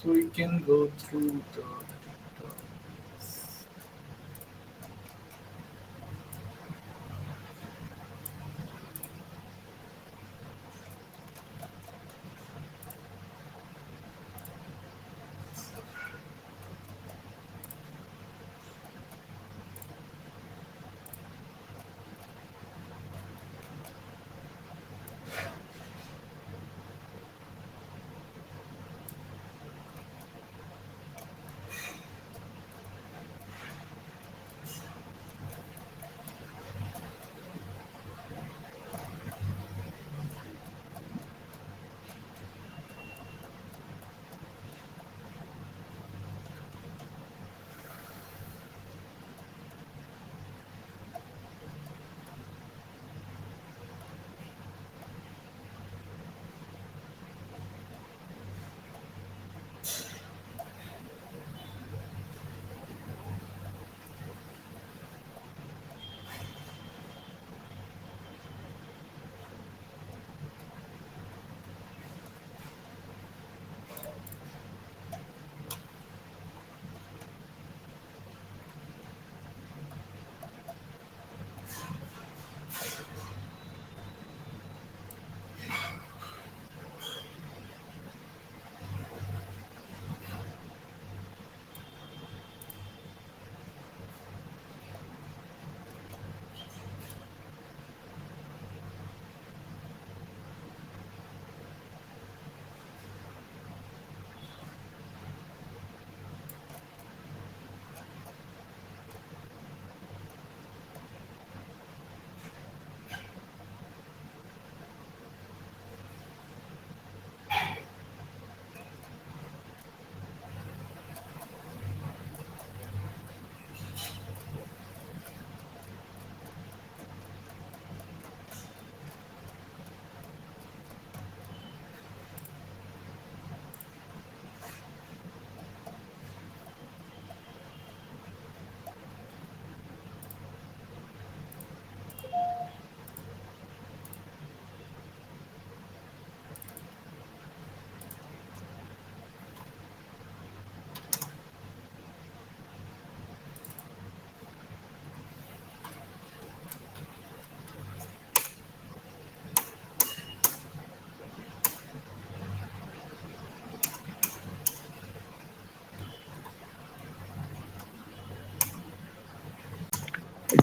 So we can go through the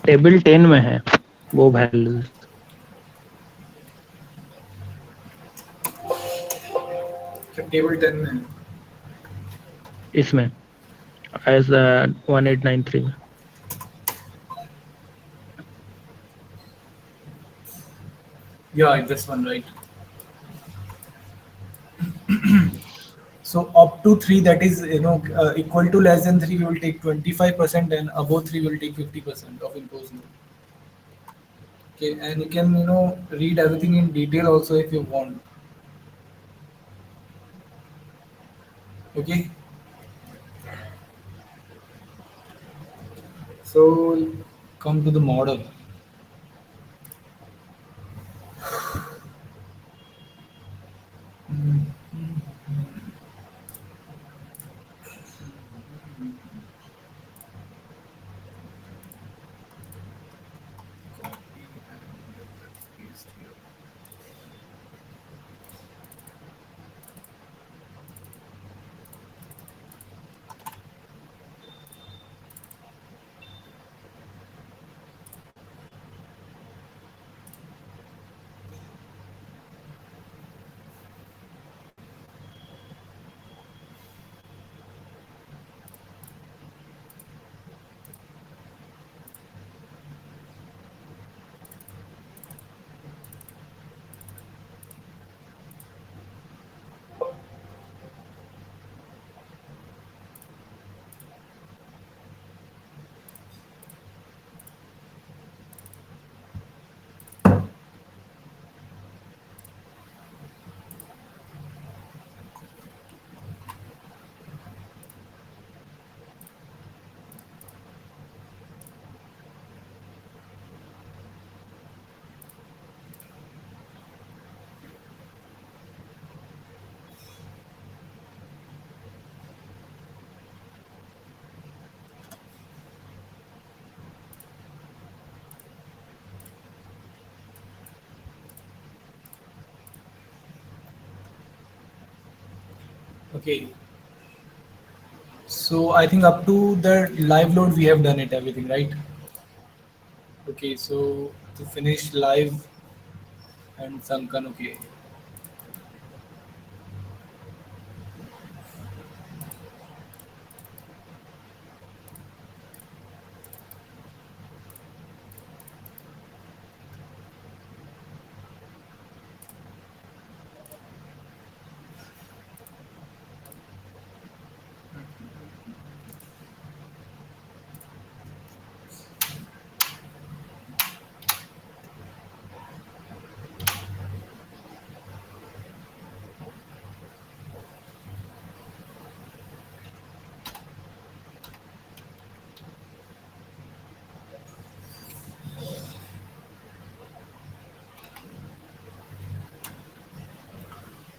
table 10 में है वो वैल्यूज टेबल 10 में। इसमें एज 1893 में। Yeah, this one, right? So up to 3, that is, equal to less than 3, we will take 25%, and above 3, we will take 50% of imposed load. Okay, and you can, read everything in detail also if you want. Okay, so come to the model. Okay, so I think up to the live load we have done it everything, right? Okay, so to finish live and sunken. Okay,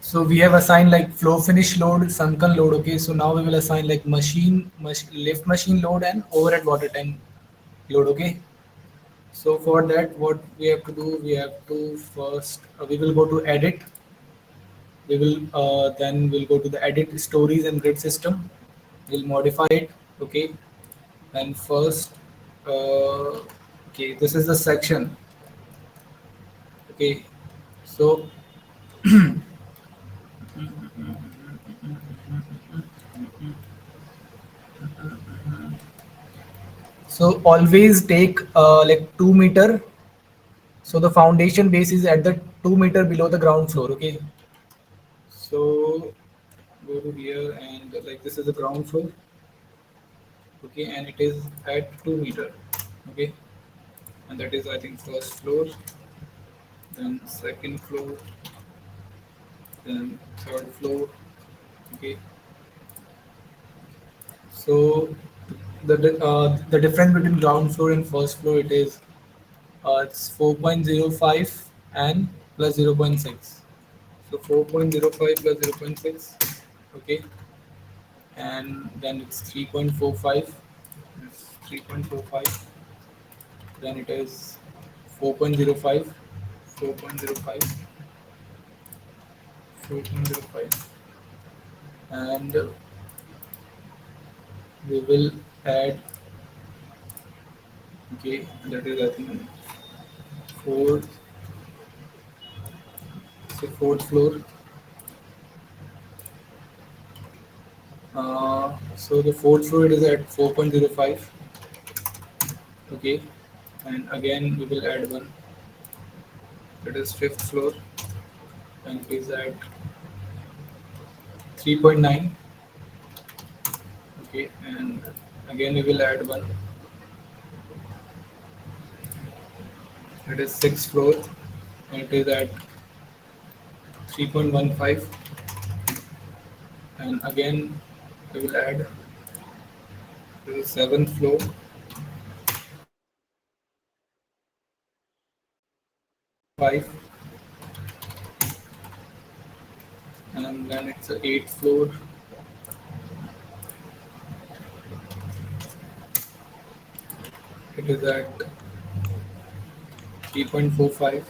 so we have assigned like flow finish load, sunken load. Okay, so now we will assign like lift machine load and overhead water tank load. Okay, so for that, what we have to do, we have to first we will go to edit. We will then we'll go to the edit stories and grid system. We'll modify it. Okay, and first, okay, this is the section. Okay, so so always take like 2 meter. So the foundation base is at the 2 meter below the ground floor. Okay, so go to here and like this is the ground floor. Okay, and it is at 2 meter. Okay, and that is I think first floor, then second floor, then third floor. Okay, so the difference between ground floor and first floor, it is it's 4.05 and plus 0.6. So 4.05 plus 0.6. Okay, and then it's 3.45. It's 3.45. Then it is 4.05, 4.05, 4.05, and we will add. Okay, that is I think fourth, so fourth floor. So the fourth floor it is at 4.05. Okay, and again we will add one. That is fifth floor, and it is at 3.9. Okay, and again we will add one. It is sixth floor, and it is at 3.15. And again we will add to the seventh floor. Five, and then it's the eighth floor. It is at 3.45.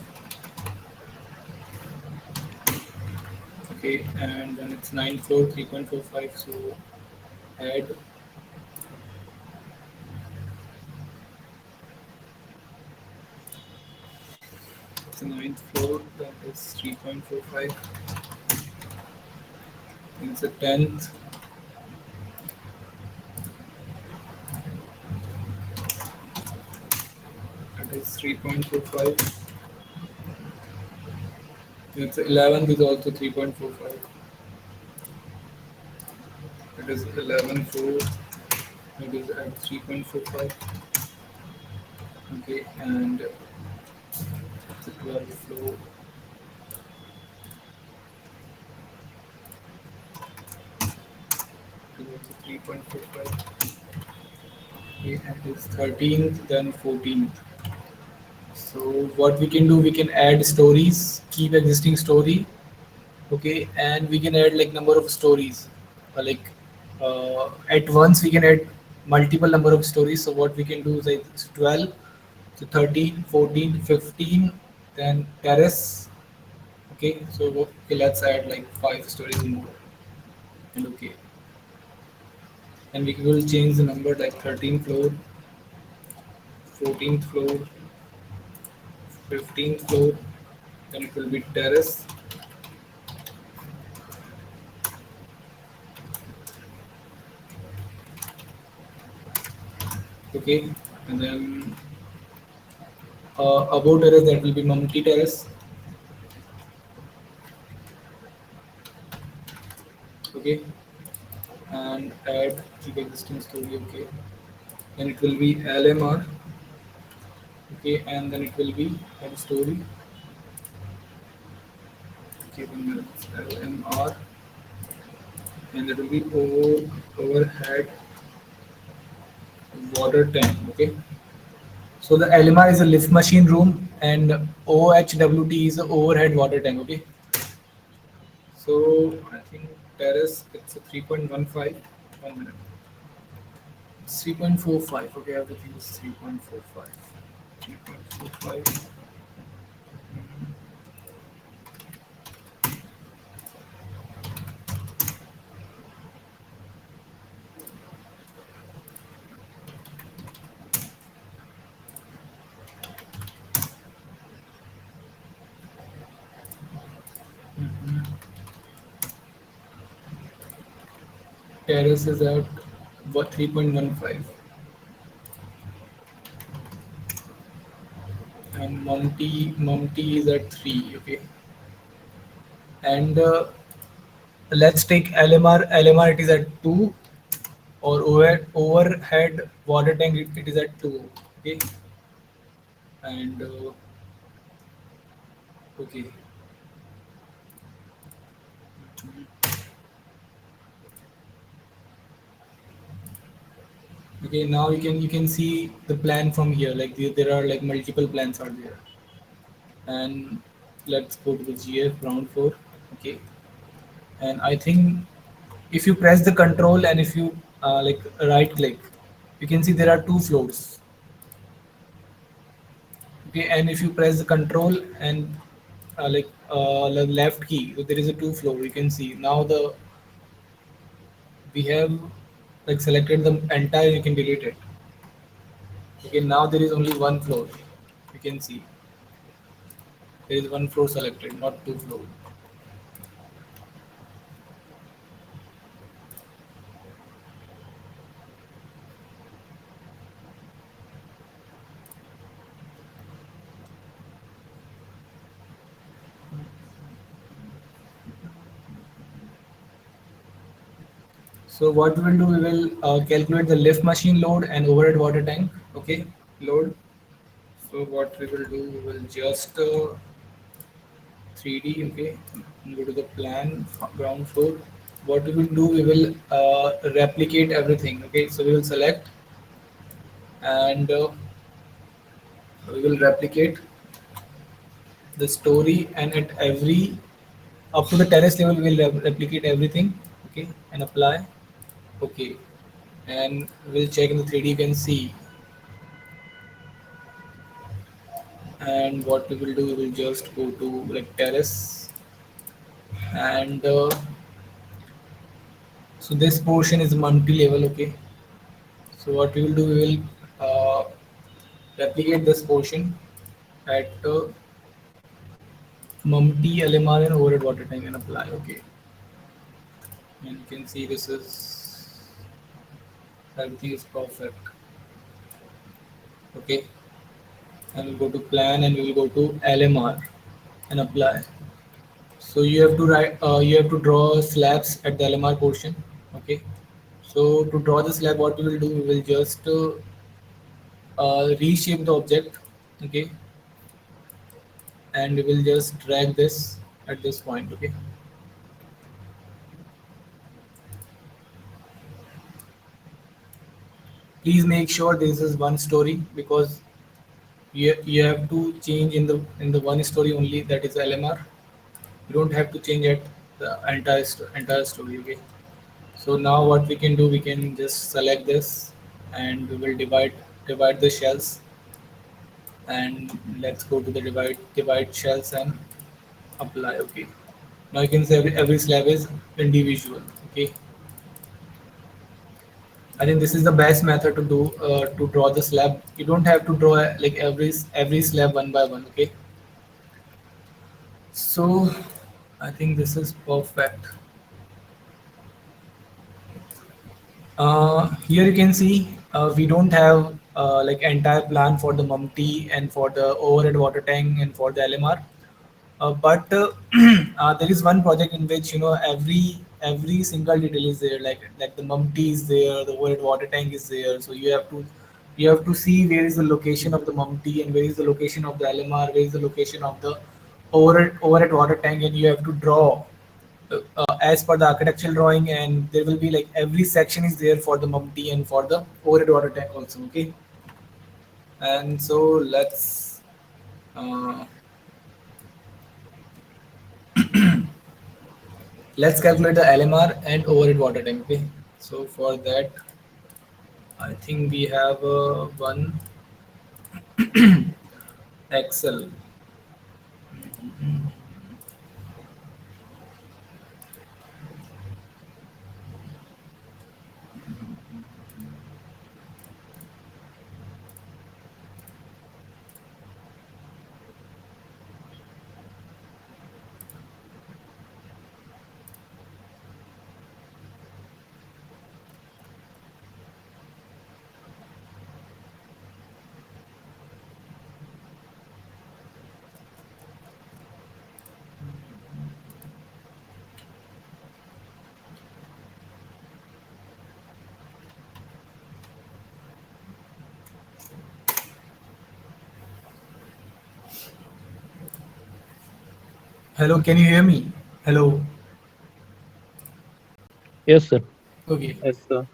Okay, and then it's ninth floor, 3.45. So add, it's the ninth floor, that is 3.45. It's the tenth, that is 3.45. It's the 11th is also 3.45. It is 11 floor. It is at 3.45. Okay, and the 12th floor. It is also 3.45. Okay, and it is 13th, then 14th. So what we can do, we can add stories, keep existing story. Okay, and we can add like number of stories. Like at once we can add multiple number of stories. So what we can do is like 12, so 13, 14, 15, then terrace. Okay, so okay, let's add like five stories more. and okay. And we will change the number like 13th floor, 14th floor, 15th floor, then it will be terrace. Okay, and then above terrace that will be monkey terrace. Okay, and add the existing story. Okay, then it will be LMR. Okay, and then it will be add story. Okay, then it's LMR, and it will be overhead water tank. Okay, so the LMR is a lift machine room, and OHWT is the overhead water tank. Okay, so I think terrace it's a 3.15. 1 minute. It's 3.45. Okay, everything is 3.45. 3.45. Terrace is at what 3.15, and Monty is at 3. Okay, and let's take LMR. LMR it is at 2, or overhead water tank it is at 2. Okay, and okay. Okay, now you can see the plan from here. Like there are like multiple plans out there, and let's go to the GF ground floor. Okay, and I think if you press the control and if you like right click, you can see there are two floors. Okay, and if you press the control and the left key, so there is a two floor. You can see now the we have like selected the entire. You can delete it. Okay, now there is only one floor. You can see there is one floor selected, not two floor. So what we will do, we will calculate the lift machine load and overhead water tank. Okay, load. So what we will do, we will just 3D. Okay, go to the plan ground floor. What we will do, we will replicate everything. Okay, so we will select, and we will replicate the story, and at every up to the terrace level we will replicate everything. Okay, and apply. Okay, and we'll check in the 3D. You can see, and what we will do, we will just go to like terrace, and so this portion is multi-level. Okay, so what we will do, we will replicate this portion at Mumty, LMR and overhead water tank, and apply. Okay, and you can see this is everything is perfect. Okay, and we'll go to plan, and we will go to LMR and apply. So you have to you have to draw slabs at the LMR portion. Okay, so to draw the slab, what we will do, we will just reshape the object. Okay, and we will just drag this at this point. Okay, please make sure this is one story, because you have to change in the one story only, that is LMR. You don't have to change at the entire story. Okay, so now what we can do, we can just select this, and we will divide the shells, and let's go to the divide shells and apply. Okay, now you can see every slab is individual. Okay, I think this is the best method to do to draw the slab. You don't have to draw like every slab one by one. Okay, so I think this is perfect. Here you can see we don't have like entire plan for the mumty and for the overhead water tank and for the LMR. But there is one project in which every single detail is there. Like the mumty is there, the overhead water tank is there. So you have to see where is the location of the mumty and where is the location of the LMR, where is the location of the overhead water tank, and you have to draw as per the architectural drawing. And there will be like every section is there for the mumty and for the overhead water tank also. Okay, and so uh, let's calculate the LMR and overhead water tank. Okay, so for that, I think we have one Excel. Hello, can you hear me? Hello. Yes, sir. Okay. Yes, sir.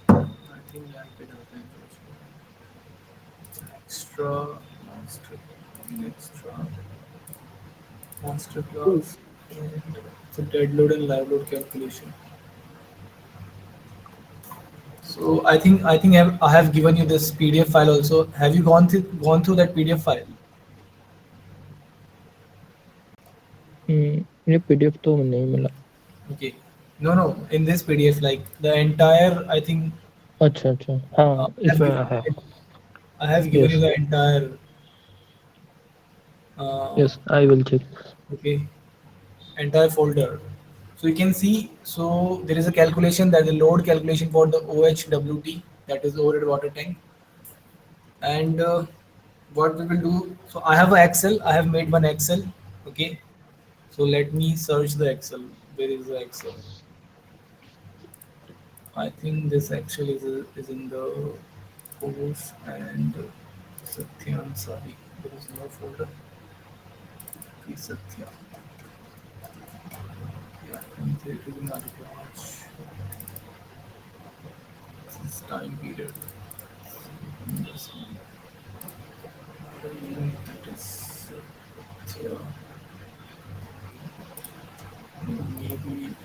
I think I did have extra monster, extra monster Ooh. class, and it's a dead load and live load calculation. So I think I have given you this PDF file also. Have you gone through that PDF file? ये PDF तो नहीं मिला. Okay. No, no. In this PDF, like the entire, I think अच्छा अच्छा हाँ I have इसमें given, है. I have given you Yes, the entire. Uh, yes, I will check. okay, entire folder. So you can see. So there is a calculation, that the load calculation for the OHWT, that is overhead water tank. And what we will do. So I have a Excel. I have made one Excel. Okay. So let me search the Excel. Where is the Excel? I think this actually is in the course and Satya. Sorry, there is no folder. Okay, Satya. Yeah, and there is another branch. This is time period. Investment. That is Satya. Maybe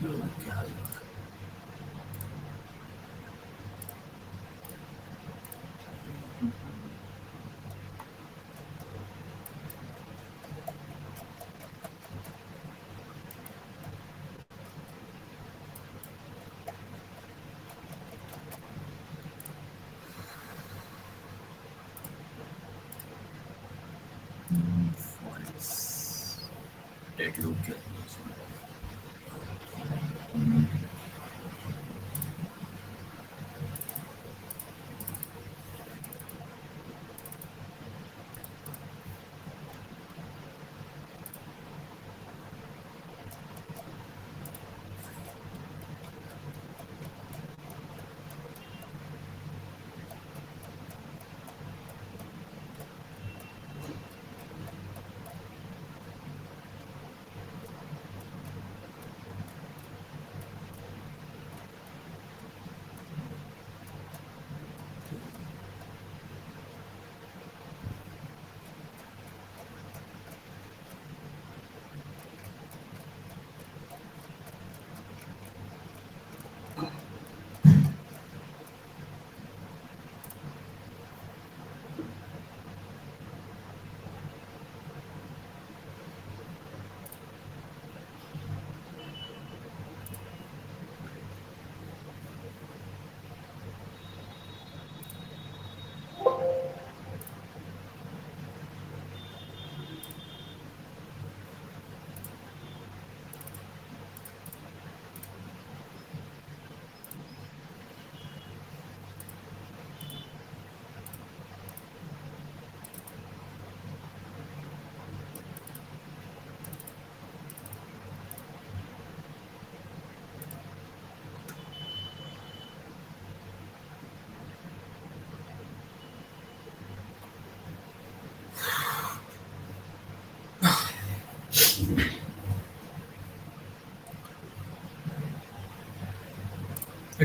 local. Files. Dead local.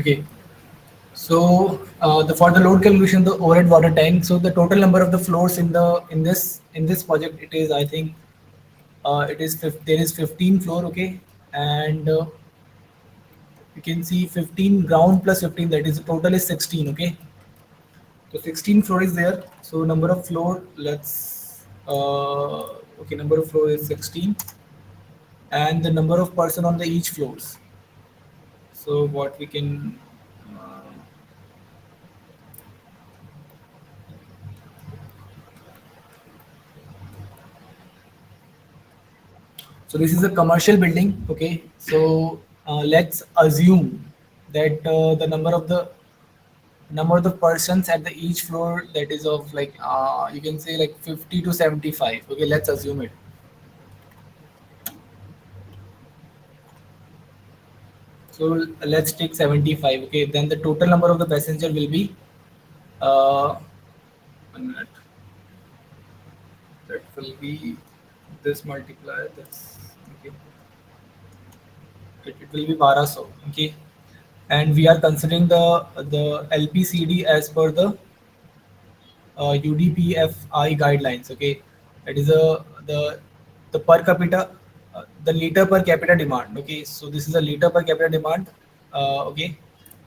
Okay. So the for the load calculation, the overhead water tank. So the total number of the floors in this project, it is, I think, there is 15 floor. Okay, and you can see 15 ground plus 15, that is the total is 16. Okay, so 16 floor is there. So number of floor, let's okay, number of floor is 16, and the number of person on the each floors. So what we can so this is a commercial building. Okay, so let's assume that the number of the persons at the each floor, that is of like you can say like 50 to 75. Okay, let's assume it. So let's take 75. Okay, then the total number of the passenger will be uh, 1 minute. That will be this multiplier. That's okay. It will be 1200. Okay, and we are considering the LPCD as per the UDPFI guidelines. Okay, that is the per capita, the liter per capita demand. Okay, so this is a liter per capita demand. Okay,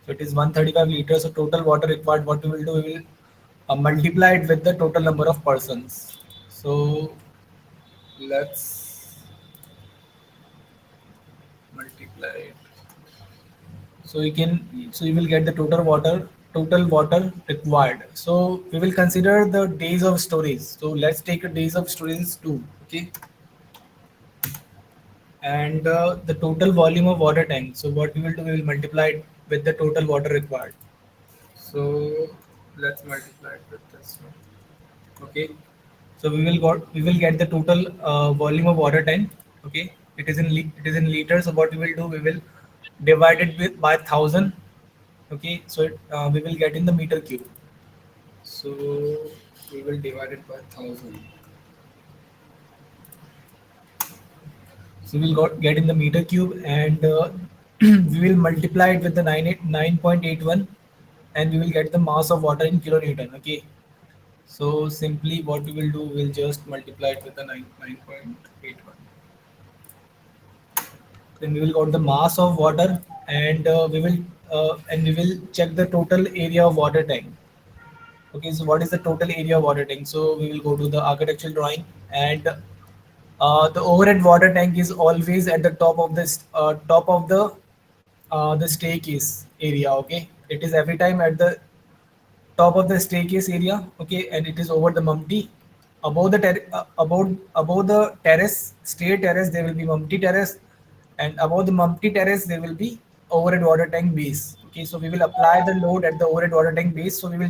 so it is 135 liters. So total water required. What we will do, we will multiply it with the total number of persons. So let's multiply it. So you will get the total water required. So we will consider the days of storage. So let's take a days of storage 2. Okay, and the total volume of water tank. So what we will do, we will multiply it with the total water required. So let's multiply it with this one. Okay, so we will get the total volume of water tank. Okay, it is in liters. So what we will do, we will divide it with by 1,000. Okay, so we will get in the meter cube. So we will divide it by 1,000. So we'll get in the meter cube, and we will multiply it with the 9.81, and we will get the mass of water in kilonewton. Okay, so simply what we will do, we'll just multiply it with the 9.81. Then we will got the mass of water, and we will check the total area of water tank. Okay, so what is the total area of water tank? So we will go to the architectural drawing, and the overhead water tank is always at the top of the staircase area. Okay, it is every time at the top of the staircase area. Okay, and it is over the mumty. Above the terrace, stair terrace, there will be mumty terrace, and above the mumty terrace there will be overhead water tank base. Okay, so we will apply the load at the overhead water tank base. So we will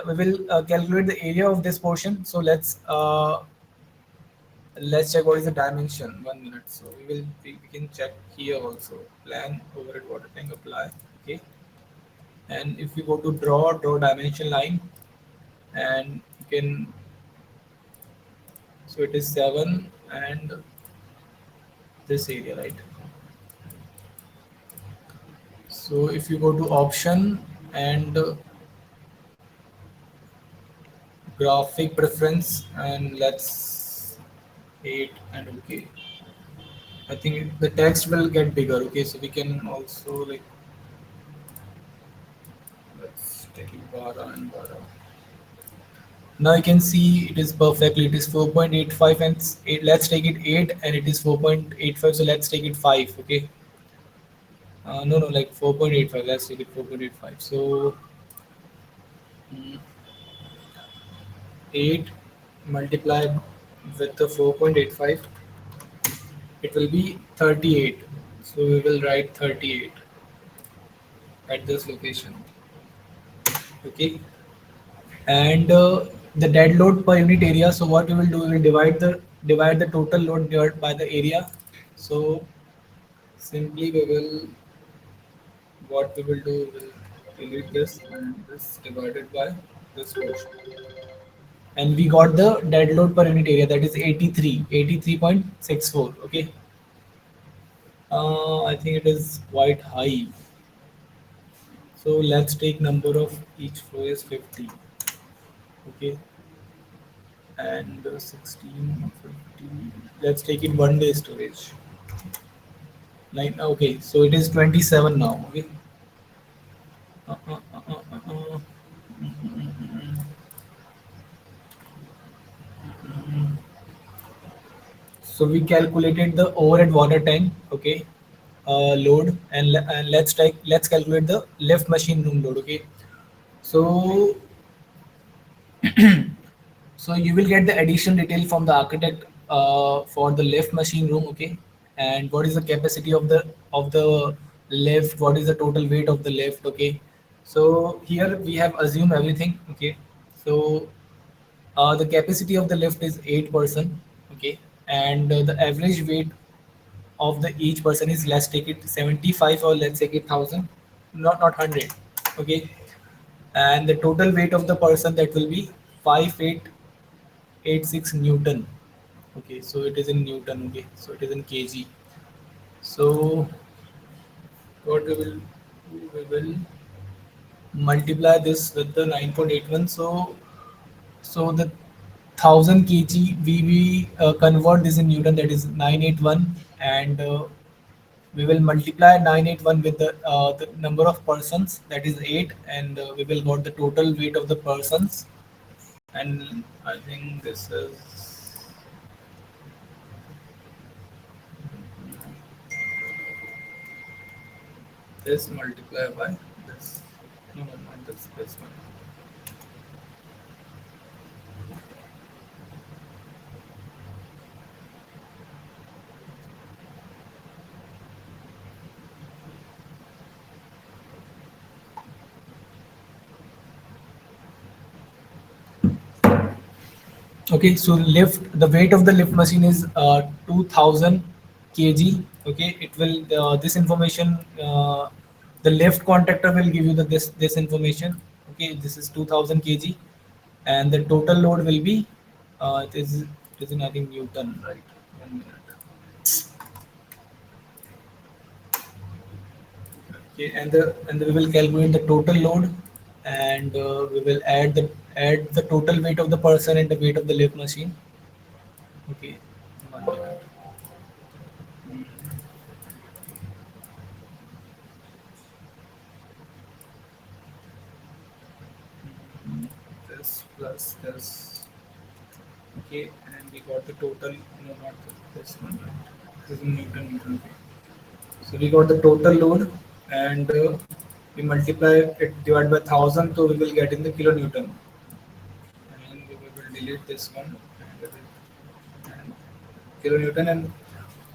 we will calculate the area of this portion. So let's check what is the dimension. 1 minute. So we can check here also. Plan overhead water tank, apply. Okay, and if we go to draw dimension line, and you can, so it is 7, and this area, right? So if you go to option, and graphic preference, and let's 8, and okay, I think the text will get bigger. Okay, so we can also like, let's take it bara and bara. Now you can see it is perfectly. It is 4.85, and 8. Let's take it 8, and it is 4.85. So let's take it 5. Okay. No, no, like 4.85. Let's take it 4.85. So 8 multiplied with the 4.85, it will be 38. So we will write 38 at this location. Okay. And the dead load per unit area. So what we will do, we will divide the total load divided by the area. So simply what we will do, we will delete this and this divided by this portion, and we got the dead load per unit area, that is 83.64. Okay, I think it is quite high. So let's take number of each floor is 50. Okay, and 16, 50. Let's take it 1 day storage. Nine. Okay, so it is 27 now. Okay. Uh, uh, uh, uh, uh, uh. So we calculated the overhead water tank. Okay, load, and, and let's calculate the lift machine room load. Okay, so so you will get the additional detail from the architect for the lift machine room. Okay, and what is the capacity of the lift? What is the total weight of the lift? Okay, so here we have assumed everything. Okay, so the capacity of the lift is 8%. Okay, and the average weight of the each person is, let's take it 75, or let's take it 1000, not 100. Okay, and the total weight of the person, that will be 5886 Newton. Okay, so it is in Newton. Okay, so it is in kg. So what we will multiply this with the 9.81. So the 1000 kg, we convert this in Newton, that is 981, and we will multiply 981 with the number of persons, that is 8, and we will got the total weight of the persons. And I think this is this multiplied by this. No, no, not this one. Okay, so the weight of the lift machine is 2000 kg. Okay, it will this information, the lift contractor will give you this information. Okay, this is 2000 kg, and the total load will be it is in, I think, Newton, right? 1 minute. Okay, and we will calculate the total load, and we will add the total weight of the person and the weight of the lift machine. Okay, 1 minute. This plus this. Okay, and we got the total. No, not this one. Right? This is Newton. Okay. So we got the total load, and we multiply it divided by 1000, so we will get in the kilonewton. And we will delete this one, and kilonewton, and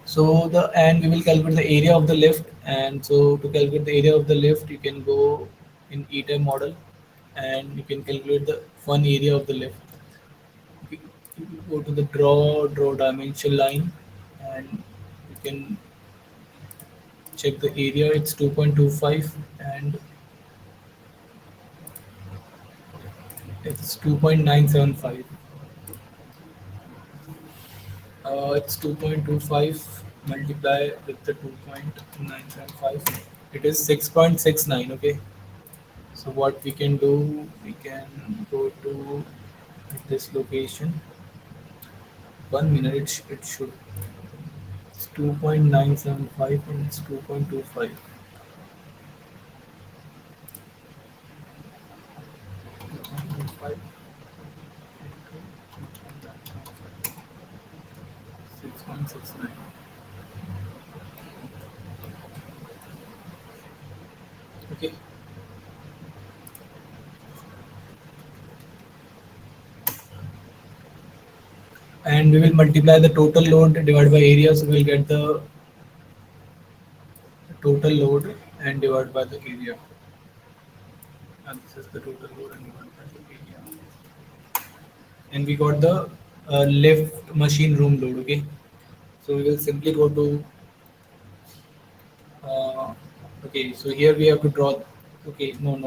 so we will calculate the area of the lift. And so to calculate the area of the lift, you can go in Etabs model, and you can calculate the one area of the lift. You go to the draw dimension line, and you can check the area. It's 2.25, and it's 2.975. It's 2.25 multiply with the 2.975. It is 6.69. Okay. So what we can do, we can go to this location. 1 minute, it should. It's 2.975 and it's 2.25. 6.69. Okay. And we will multiply the total load divided by area, so we'll get the total load and divide by the area. And this is the total load and divided by the area. And we got the lift machine room load. Okay, so we will simply go to uh, okay, so here we have to draw. Okay, no.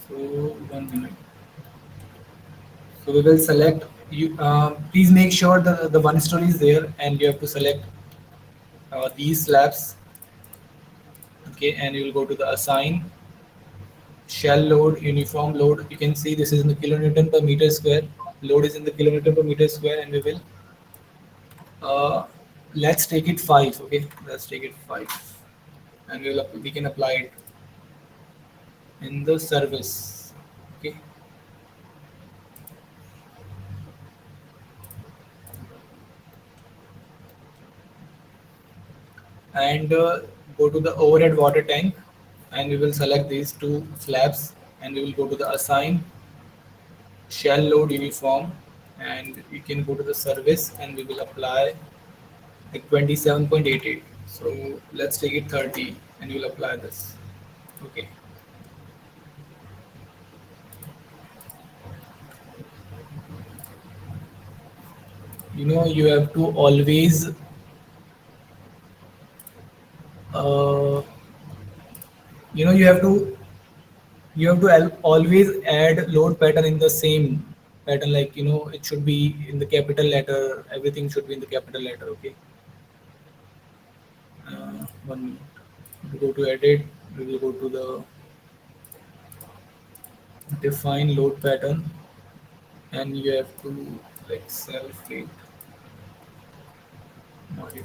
So 1 minute. So we will select you. Please make sure the one story is there, and you have to select these slabs. Okay, and you will go to the assign shell load, uniform load. You can see this is in the kilonewton per meter square. Load is in the kilonewton per meter square, and we will uh, let's take it 5. Okay, let's take it 5, and we can apply it in the service. Okay, and go to the overhead water tank, and we will select these two flaps, and we will go to the assign shell load uniform, and we can go to the service, and we will apply like 27.88. So let's take it 30, and you'll apply this. Okay, you have to always uh, you have to always add load pattern in the same pattern, like it should be in the capital letter, everything should be in the capital letter. Okay, 1 minute. We go to edit, we will go to the define load pattern, and you have to like self rate modify.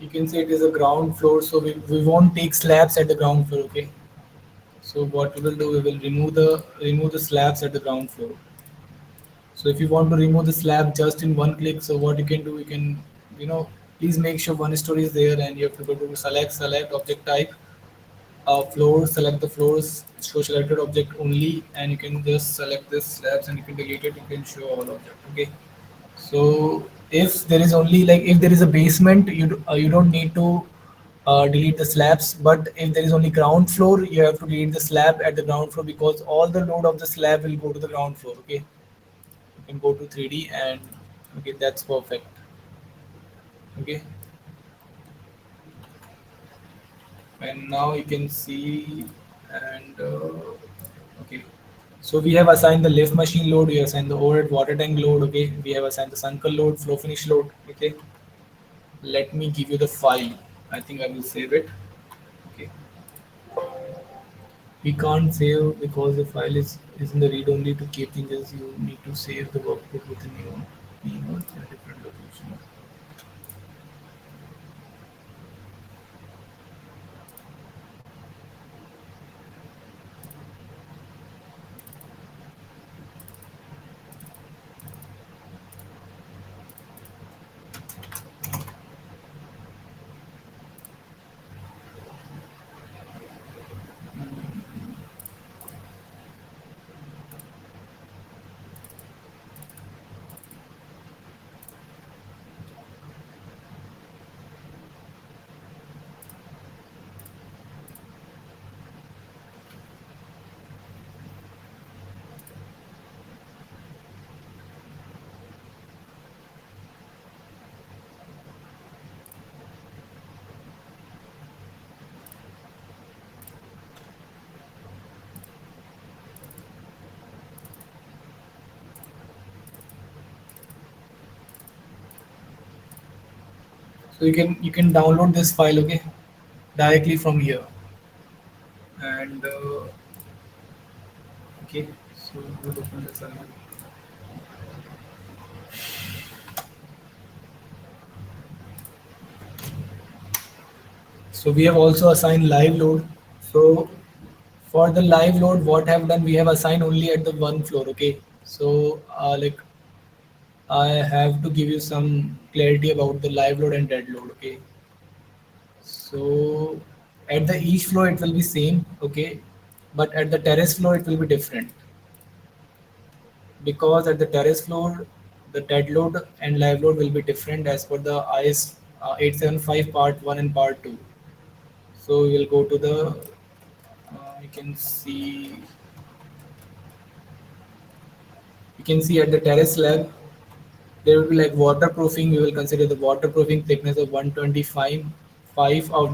You can say it is a ground floor, so we won't take slabs at the ground floor. Okay, so what we will do, we will remove the slabs at the ground floor. So if you want to remove the slab just in one click, so what you can do, you can, please make sure one story is there, and you have to go to select object type, floor, select the floors, show selected object only, and you can just select this slabs, and you can delete it. You can show all object. Okay. So if there is only like if there is a basement, you don't need to delete the slabs. But if there is only ground floor, you have to delete the slab at the ground floor, because all the load of the slab will go to the ground floor. Okay, you can go to 3D, and okay, that's perfect. Okay, and now you can see, and okay. So we have assigned the lift machine load, we have assigned the overhead water tank load. Okay, we have assigned the sunken load, flow finish load. Okay, let me give you the file. I think I will save it. Okay, we can't save because the file is in the read only. To keep things, you need to save the workbook within your email in a different location. So you can download this file, okay, directly from here. And okay, so we'll open this again. So we have also assigned live load. So for the live load, what have done, we have assigned only at the one floor, okay. So like I have to give you some clarity about the live load and dead load, okay. So at the each floor it will be same, okay, but at the terrace floor it will be different, because at the terrace floor the dead load and live load will be different as per the IS 875 part 1 and part 2. So we will go to the you can see at the terrace slab there will be like waterproofing. We will consider the waterproofing thickness of 125 5 of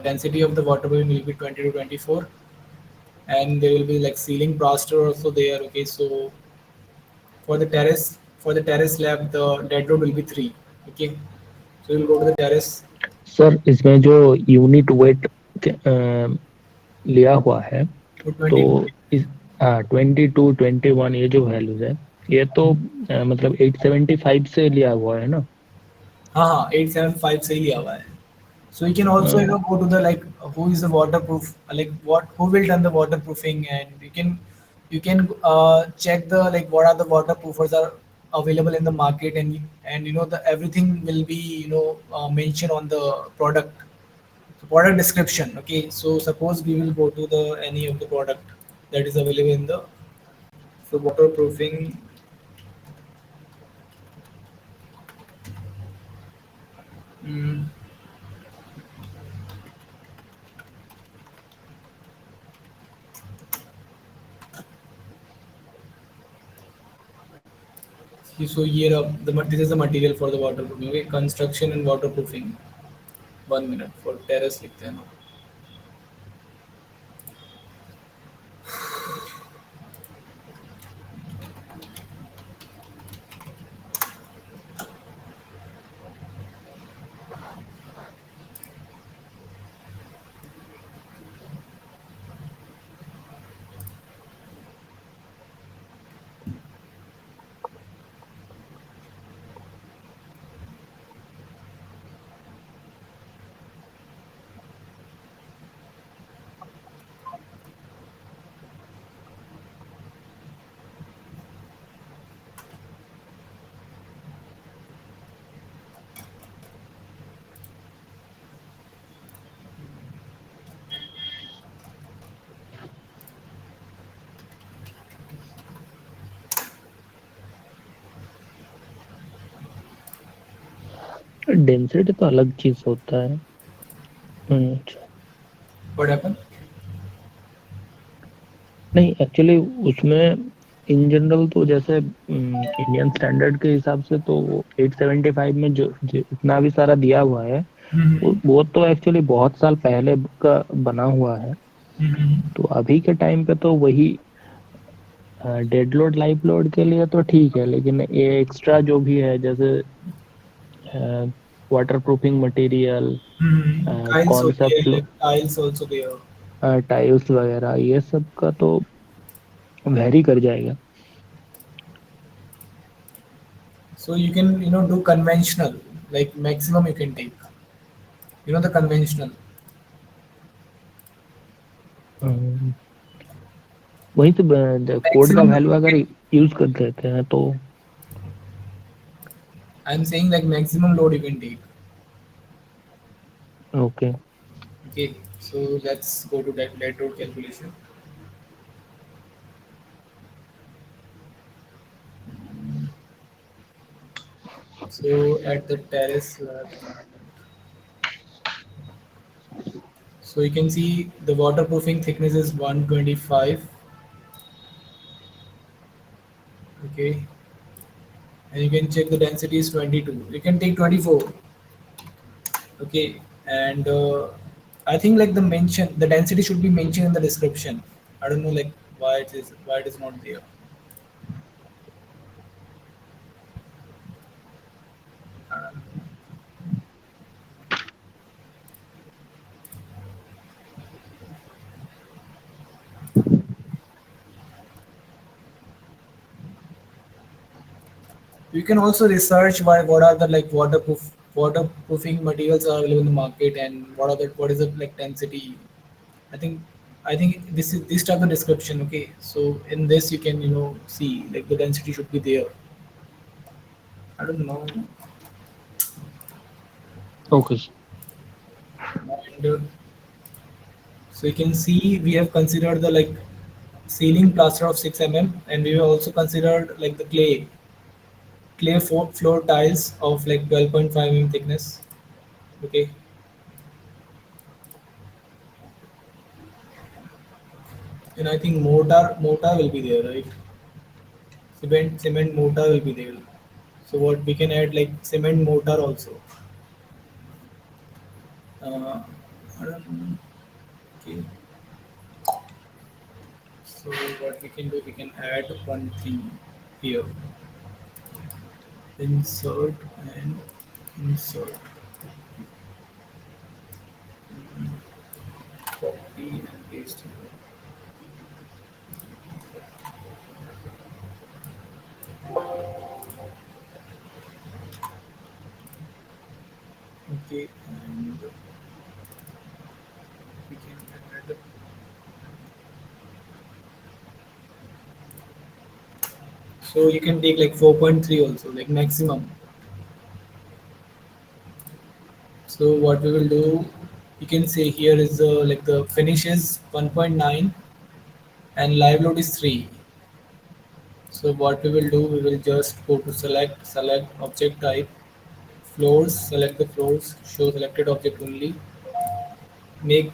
density of the waterproofing will be 20 to 24, and there will be like ceiling plaster also there, okay. So for the terrace slab the dead load will be 3, okay. So we'll go to the terrace. Sir इसमें जो unit weight लिया हुआ है So तो 22, इस 22 21 ये जो values है ये तो मतलब 875 से लिया हुआ है ना. हाँ हाँ 875 से ही लिया हुआ है. So you can also go to the like who is the waterproof, like what who will done the waterproofing, and you can check the like what are the waterproofers are available in the market, and the everything will be mentioned on the product, so product description, okay. So suppose we will go to the any of the product that is available in the, so waterproofing. mm, so here this is the material for the waterproofing, okay. Construction and waterproofing. 1 minute for terrace लिखते हैं ना. Density तो अलग चीज होता है. अच्छा. What happened? नहीं एक्चुअली उसमें इन जनरल तो जैसे इंडियन स्टैंडर्ड के हिसाब से तो 875 में जो इतना भी सारा दिया हुआ है Mm-hmm. वो तो एक्चुअली बहुत साल पहले का बना हुआ है. Mm-hmm. तो अभी के टाइम पे तो वही डेड लोड लाइव लोड के लिए तो ठीक है, लेकिन ये एक्स्ट्रा जो भी है जैसे water proofing material, Mm-hmm. Tiles कौन सा होती है, flow, tiles also there. Tiles वगैरह ये सब का तो वेरी कर जाएगा. So you can do conventional, like maximum you can take. The conventional. हम्म, वही तो कोड का Maximum load वैल्यू you अगर can. यूज कर देते हैं तो. I'm saying like maximum load you can take. Okay. Okay. So let's go to that dead load calculation. So at the terrace slab, so you can see the waterproofing thickness is 125. Okay, and you can check the density is 22. You can take 24. Okay, and I think like the density should be mentioned in the description. I don't know like why it is not there. You can also research why what are the like waterproofing materials are available in the market, and what is the like density. I think I think this type of description. Okay, so in this you can see like the density should be there. I don't know. Okay, sir. And so you can see we have considered the like ceiling plaster of 6 mm, and we have also considered like the floor tiles of like 12.5 mm thickness. Okay, and I think mortar will be there, right? Cement mortar will be there. So what we can add like cement mortar also. I don't know. Okay. So what we can do, we can add one thing here. Insert and insert. Copy and paste here. Okay, and we can add. So you can take like 4.3 also, like maximum. So what we will do, you can say here is like the finish is 1.9 and live load is 3. So what we will do, we will just go to select object type, floors, select the floors, show selected object only.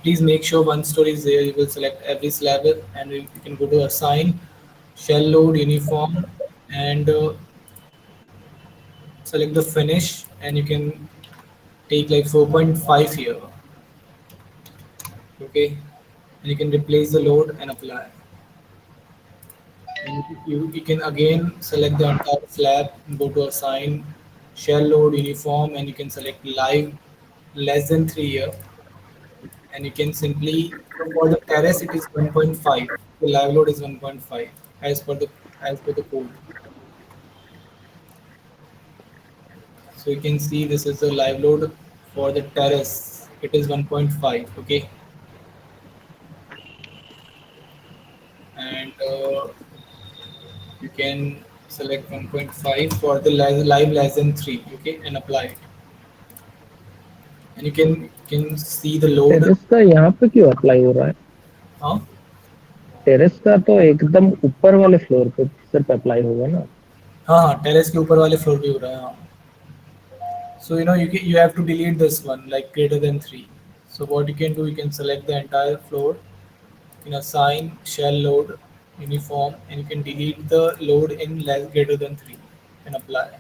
Please make sure one story is there. You will select every slab and you can go to assign, shell load, uniform, and select the finish, and you can take like 4.5 here. Okay, and you can replace the load and apply. And you can again select the entire slab, go to assign, shell load, uniform, and you can select live less than 3 here, and you can simply, for the terrace it is 1.5, the live load is 1.5 as per the code. So you can see this is the live load for the terrace, it is 1.5. Okay, and you can select 1.5 for the live less than 3. Okay, and apply it, and you can see the load. Terrace का यहाँ पे क्यों apply हो रहा है? Huh? Terrace का तो एकदम ऊपर वाले फ्लोर पे सिर्फ अप्लाई होगा ना? हाँ हाँ, टेरेस के ऊपर वाले फ्लोर पे हो रहा है, हाँ. So you have to delete this one like greater than 3. So what you can do, you can select the entire floor, you can assign shell load, uniform, and you can delete the load in less greater than 3 and apply.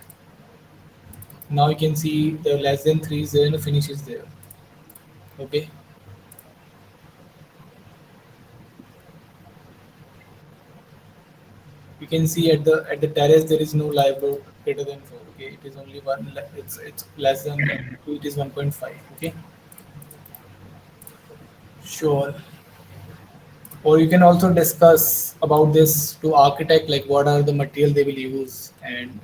Now you can see the less than 3 is there and the finish is there. Okay. You can see at the terrace there is no live load greater than 4. Okay, it is only one. It's less than 2. It is 1.5. Okay, sure. Or you can also discuss about this to architect, like what are the material they will use. And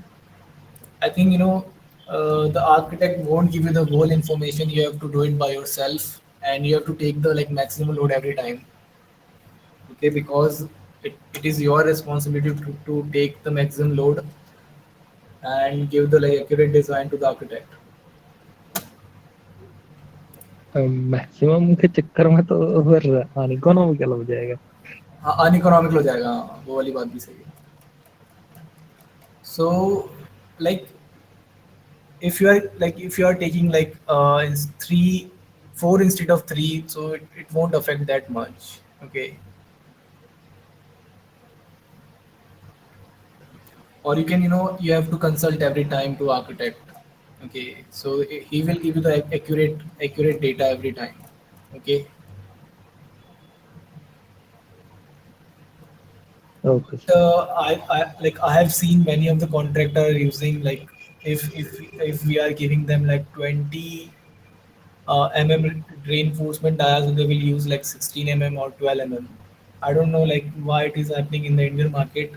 I think the architect won't give you the whole information. You have to do it by yourself, and you have to take the like maximum load every time. Okay, because it is your responsibility to take the maximum load and give the like accurate design to the architect. Maximum के चक्कर में तो फिर uneconomical हो जाएगा. हाँ, uneconomical हो जाएगा, हाँ, वो वाली बात भी सही है. So like if you are taking like 4 instead of 3, so it won't affect that much. Okay, or you can you have to consult every time to architect. Okay, so he will give you the accurate data every time. Okay, okay but sir. I have seen many of the contractor using like if we are giving them like 20 reinforcement dias, they will use like 16 or 12 I don't know like why it is happening in the Indian market.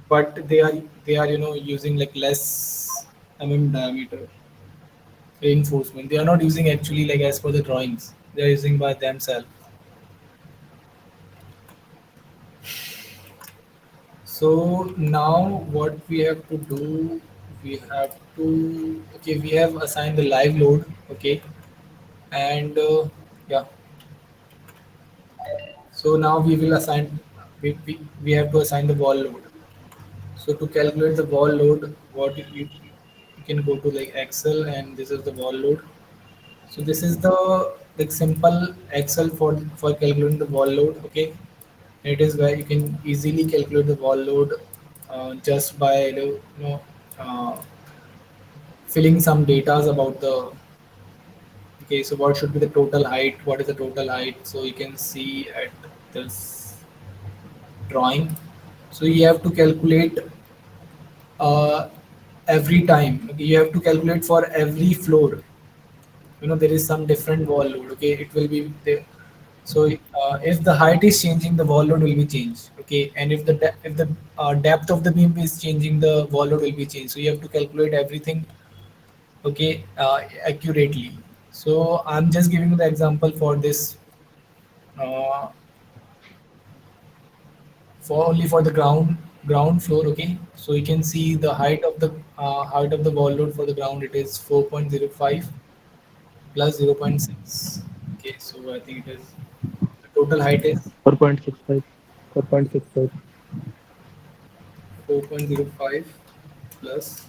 but they are using like less diameter reinforcement. They are not using actually like as per the drawings. They are using by themselves. So now what we have to do, we have to, okay, we have assigned the live load, okay, and yeah. So now we will assign, we have to assign the wall load. So to calculate the wall load, you can go to like Excel, and this is the wall load. So this is the like simple Excel for calculating the wall load, okay. It is where you can easily calculate the wall load just by uh, filling some data about the, okay, so what should be the total height, what is the total height, so you can see at this drawing. So you have to calculate uh, every time, okay, you have to calculate for every floor. There is some different wall load, okay, it will be there. So if the height is changing, the wall load will be changed, okay, and if the depth of the beam is changing, the wall load will be changed. So you have to calculate everything, okay, accurately. So I'm just giving you the example for this, uh, for only for the ground floor, okay. So you can see the height of the wall load for the ground, it is 4.05 plus 0.6. Okay, so I think it is the total height is 4.65. 4.65. 4.05 plus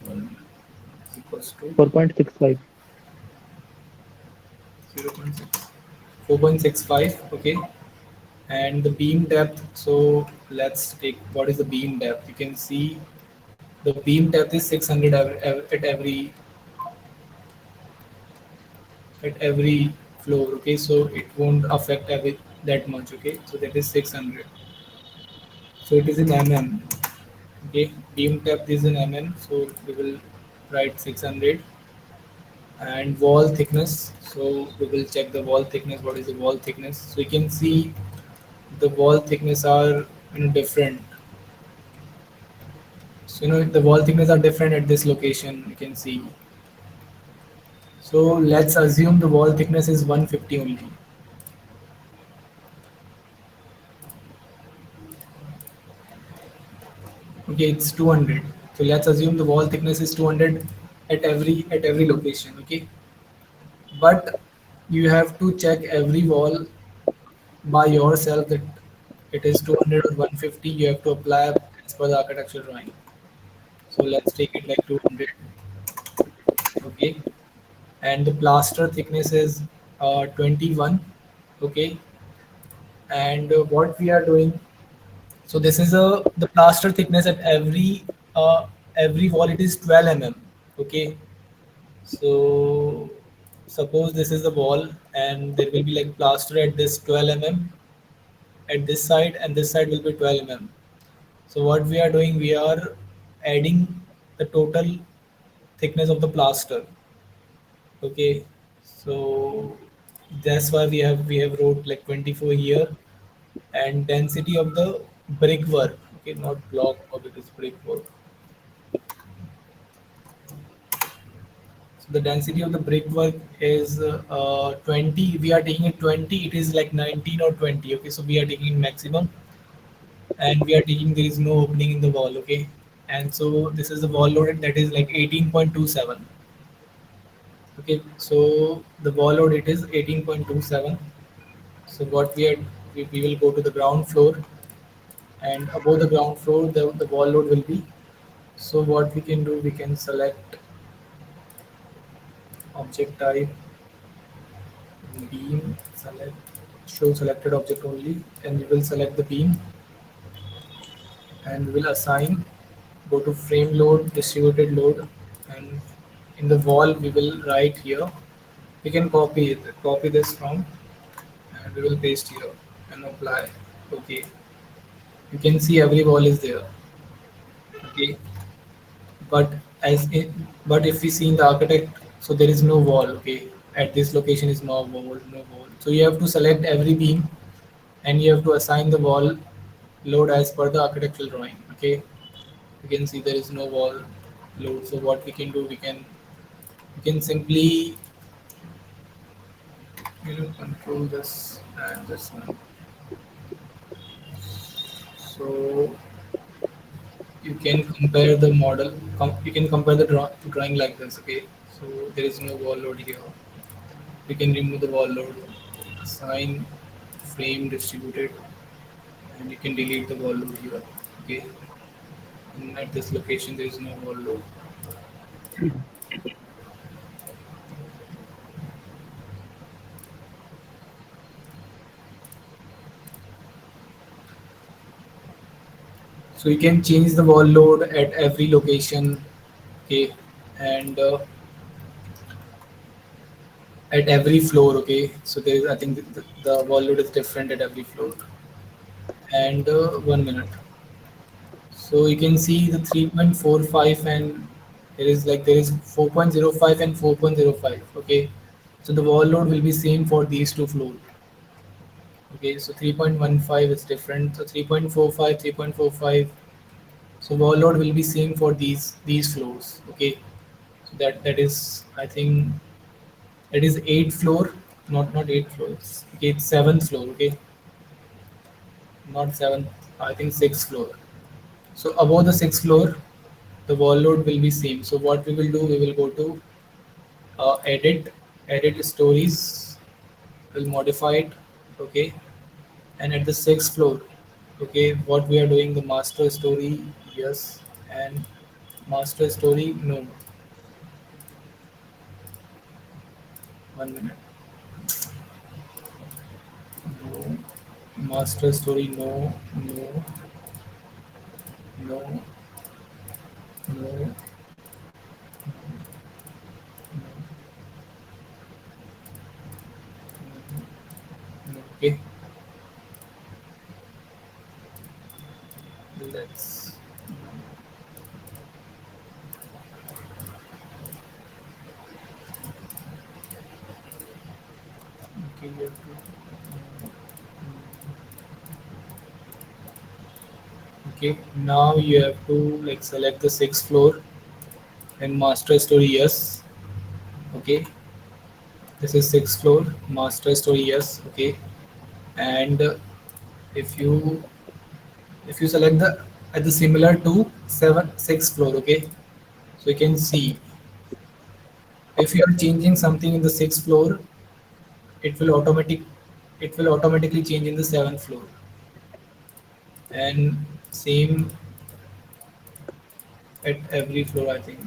1 is equals to 4.65. 0.6, 4.65, okay. And the beam depth, so let's take what is the beam depth. You can see the beam depth is 600 at every floor, okay. So it won't affect every that much, okay. So that is 600. So it is in mm, okay. Beam depth is in mm, so we will write 600. And wall thickness, so we will check the wall thickness. What is the wall thickness? So you can see the wall thickness are different. So the wall thickness are different at this location, you can see. So let's assume the wall thickness is 150 only. Okay, it's 200. So let's assume the wall thickness is 200 at every location, okay. But you have to check every wall by yourself that it is 200 or 150. You have to apply as per the architectural drawing. So let's take it like 200, okay. And the plaster thickness is 21, okay. And what we are doing, so this is the plaster thickness at every wall, it is 12 mm, okay. So suppose this is the wall, and there will be like plaster at this 12 mm at this side, and this side will be 12 mm. So what we are doing, we are adding the total thickness of the plaster, okay. So that's why we have wrote like 24 here. And density of the brickwork, okay, not block work, it is brickwork. So the density of the brickwork is 20. We are taking it 20. It is like 19 or 20. Okay, so we are taking maximum, and we are taking there is no opening in the wall. Okay, and so this is the wall load that is like 18.27. Okay, so the wall load it is 18.27. So what we will go to the ground floor, and above the ground floor the wall load will be. So what we can do, we can select object type, beam, select, show selected object only, and we will select the beam, and we will assign, go to frame load, distributed load, and in the wall we will write here. We can copy this from, and we will paste here and apply. Okay, you can see every wall is there. Okay, but as it, but if we see in the architect, so there is no wall, okay. At this location is no wall. So you have to select every beam, and you have to assign the wall load as per the architectural drawing. Okay, you can see there is no wall load. So what we can do, we can simply control this and this one. So you can compare the model. You can compare the drawing like this. Okay, so there is no wall load here. We can remove the wall load, assign frame distributed, and you can delete the wall load here. Okay, and at this location there is no wall load. So you can change the wall load at every location. Okay, and at every floor. Okay, so there is, I think the wall load is different at every floor. And 1 minute. So you can see the 3.45, and there is 4.05 and 4.05. Okay, so the wall load will be same for these two floors. Okay, so 3.15 is different. So 3.45, 3.45. So wall load will be same for these floors. Okay, so that is, I think, it is eighth floor, not eighth floors. Okay, it's seventh floor. Okay, not seventh. I think sixth floor. So above the sixth floor, the wall load will be same. So what we will do, we will go to edit stories, we'll modify it. Okay, and at the sixth floor, okay, what we are doing, the master story, yes, and master story, no. 1 minute. No. Master story, no, no, no, no, no. Okay, let's. Okay, you have to. Okay, now you have to like select the sixth floor and master story, yes. Okay, this is sixth floor, master story, yes. Okay, and if you if you select the at the similar to seven sixth floor. Okay, so you can see if you are changing something in the sixth floor, it will automatic it will automatically change in the seventh floor, and same at every floor, I think.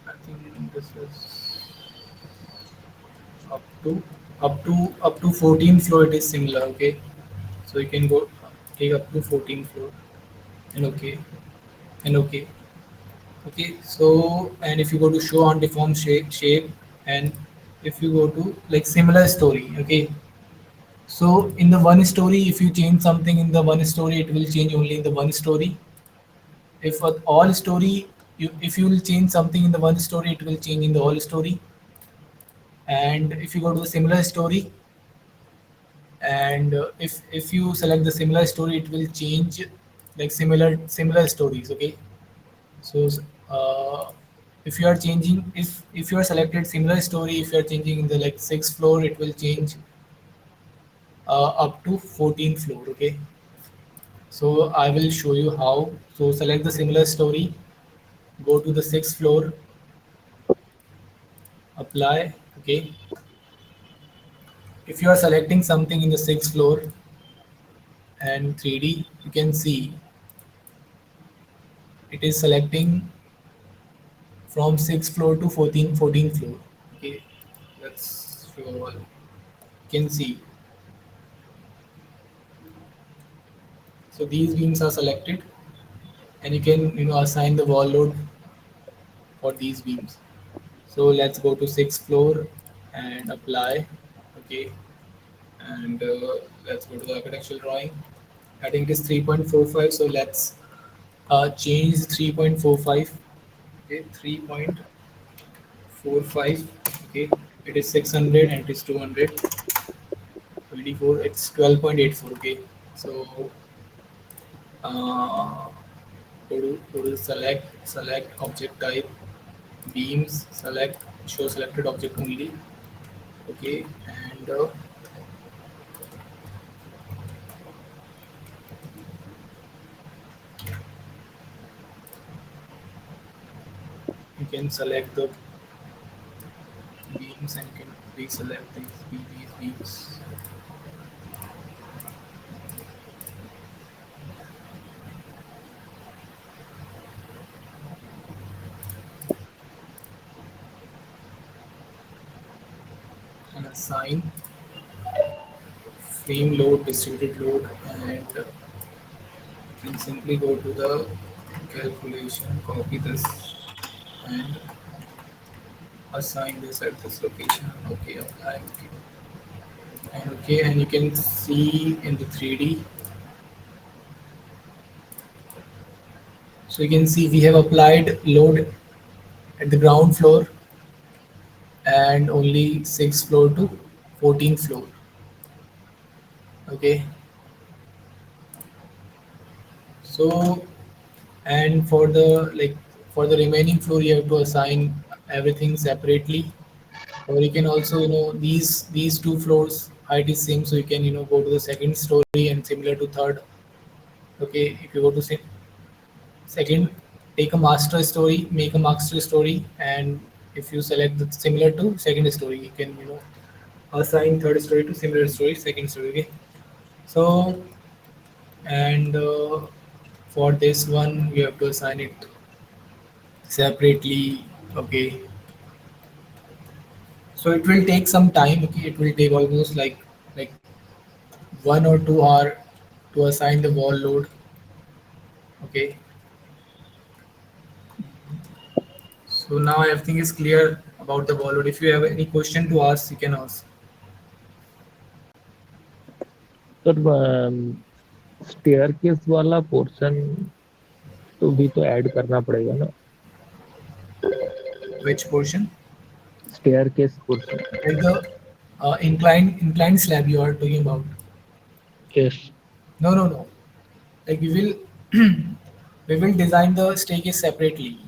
I think this is up to up to 14th floor, it is similar. Okay, so you can go take up to 14th floor, and okay, and okay. Okay, so and if you go to show on deform shape, and if you go to like similar story. Okay, so in the one story, if you change something in the one story, it will change only in the one story. If for all story, if you will change something in the one story, it will change in the whole story. And if you go to the similar story, and if you select the similar story, it will change like similar stories. Okay, so uh, if you are changing, if you are selected similar story, if you are changing in the like sixth floor, it will change up to 14th floor. Okay, so I will show you how. So select the similar story, go to the sixth floor, apply. Okay, if you are selecting something in the sixth floor and 3D, you can see it is selecting from sixth floor to 14th floor. Okay, let's show all. You can see, so these beams are selected, and you can assign the wall load for these beams. So let's go to sixth floor and apply. Okay, and let's go to the architectural drawing. I think it is 3.45, so let's change 3.45. Okay, 3 point. 4 5. Okay, it is 600 and it is 200. 24, it's 12.84. Okay, so uh, go to select object type, beams, select show selected object only. Okay, and you can select the beams and you can reselect these beams. And assign frame load, distributed load, and you can simply go to the calculation, copy this, and assign this at this location. Okay, apply. Okay, and you can see in the 3D. So you can see we have applied load at the ground floor and only sixth floor to 14th floor. Okay, so and for the remaining floor you have to assign everything separately, or you can also these two floors height is same, so you can go to the second story and similar to third. Okay, if you go to second, take a master story, make a master story, and if you select the similar to second story, you can assign third story to similar story second story. Okay, so and for this one you have to assign it separately. Okay, so it will take some time. Okay, it will take almost like 1 or 2 hour to assign the wall load. Okay, so now everything is clear about the wall load. If you have any question to ask, you can ask. Sir staircase वाला portion तो भी तो add करना पड़ेगा ना? Which portion? Staircase portion. Like the inclined slab you are talking about. Yes. No, no, no. Like we will we will design the staircase separately.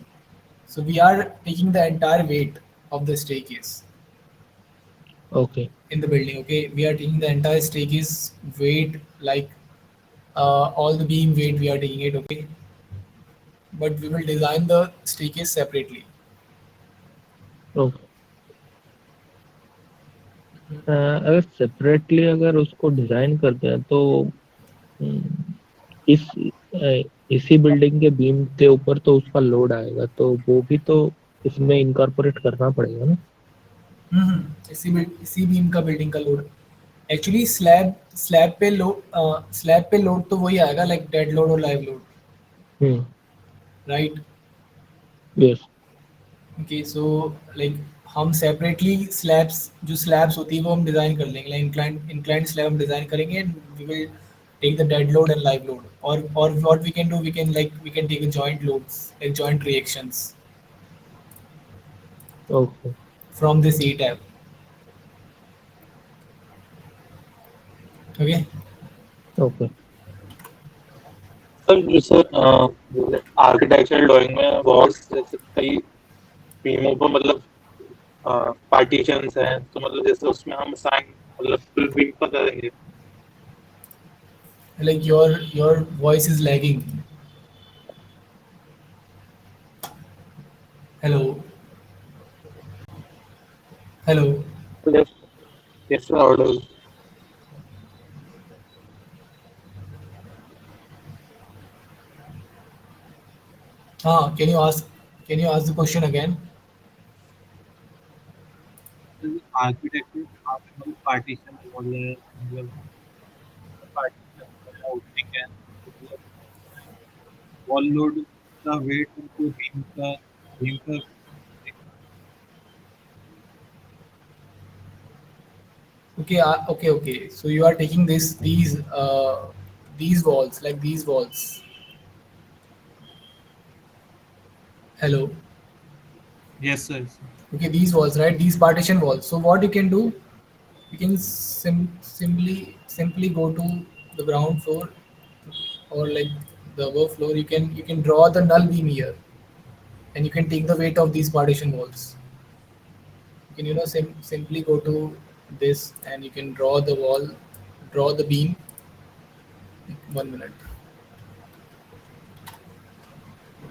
So we are taking the entire weight of the staircase okay. in the building. Okay, we are taking the entire staircase weight, like all the beam weight we are taking it. Okay, but we will design the staircase separately. Okay. अगर separately अगर उसको design करते हैं तो हम्म, इस इसी building के beam के ऊपर तो उसका लोड आएगा, तो वो भी तो इसमें इनकॉर्पोरेट करना पड़ेगा ना? इसी बीम का बिल्डिंग का लोड, एक्चुअली स्लैब पे लोड तो वही आएगा, लाइक डेड लोड और live load, hmm. Right? Yes. Okay, so like हम सेपरेटली स्लैब्स होती है वो हम डिज़ाइन कर लेंगे, लाइक इंक्लाइंड स्लैब हम डिज़ाइन करेंगे and we will take the dead load and live load, और what we can do, we can take joint loads, like joint reactions okay. From this ETABS. Okay, okay. Sir जैसे architectural drawing में walls जैसे कई बीमों पर मतलब partitions हैं, तो मतलब जैसे उसमें हम साइन मतलब फुल बीम पर करेंगे. Like your voice is lagging. Hello, hello. Yes. Yes order. हाँ, can you ask the question again? Architecture आप मतलब पार्टीशन बोल रहे हैं, मतलब पार्टीशन का ओपनिंग है, तो मतलब वॉल लोड का वेट उनको बीम का. Okay, okay. So you are taking these walls, like these walls. Hello. Yes sir. Okay, these walls, right? These partition walls. So what you can do, you can simply go to the ground floor or like the above floor. You can draw the null beam here, and you can take the weight of these partition walls. You can simply go to this, and you can draw the wall, draw the beam. 1 minute.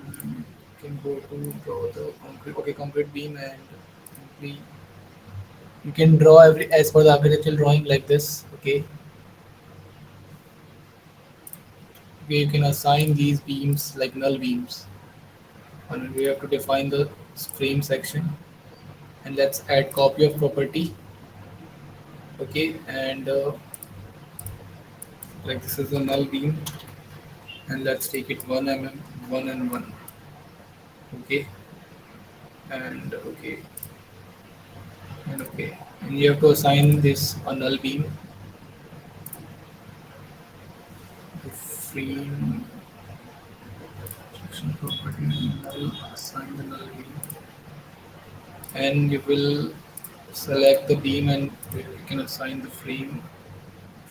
You can go to draw the concrete. Okay, concrete beam, and simply you can draw every as per the architectural drawing like this. Okay. Okay, you can assign these beams like null beams, and we have to define the frame section. And let's add copy of property. Okay, and like this is a null beam, and let's take it 1 mm, 1 and 1. Okay, and okay, and okay, and you have to assign this a null beam. The frame section property null, assign the null beam, and you will select the beam, and you can assign the frame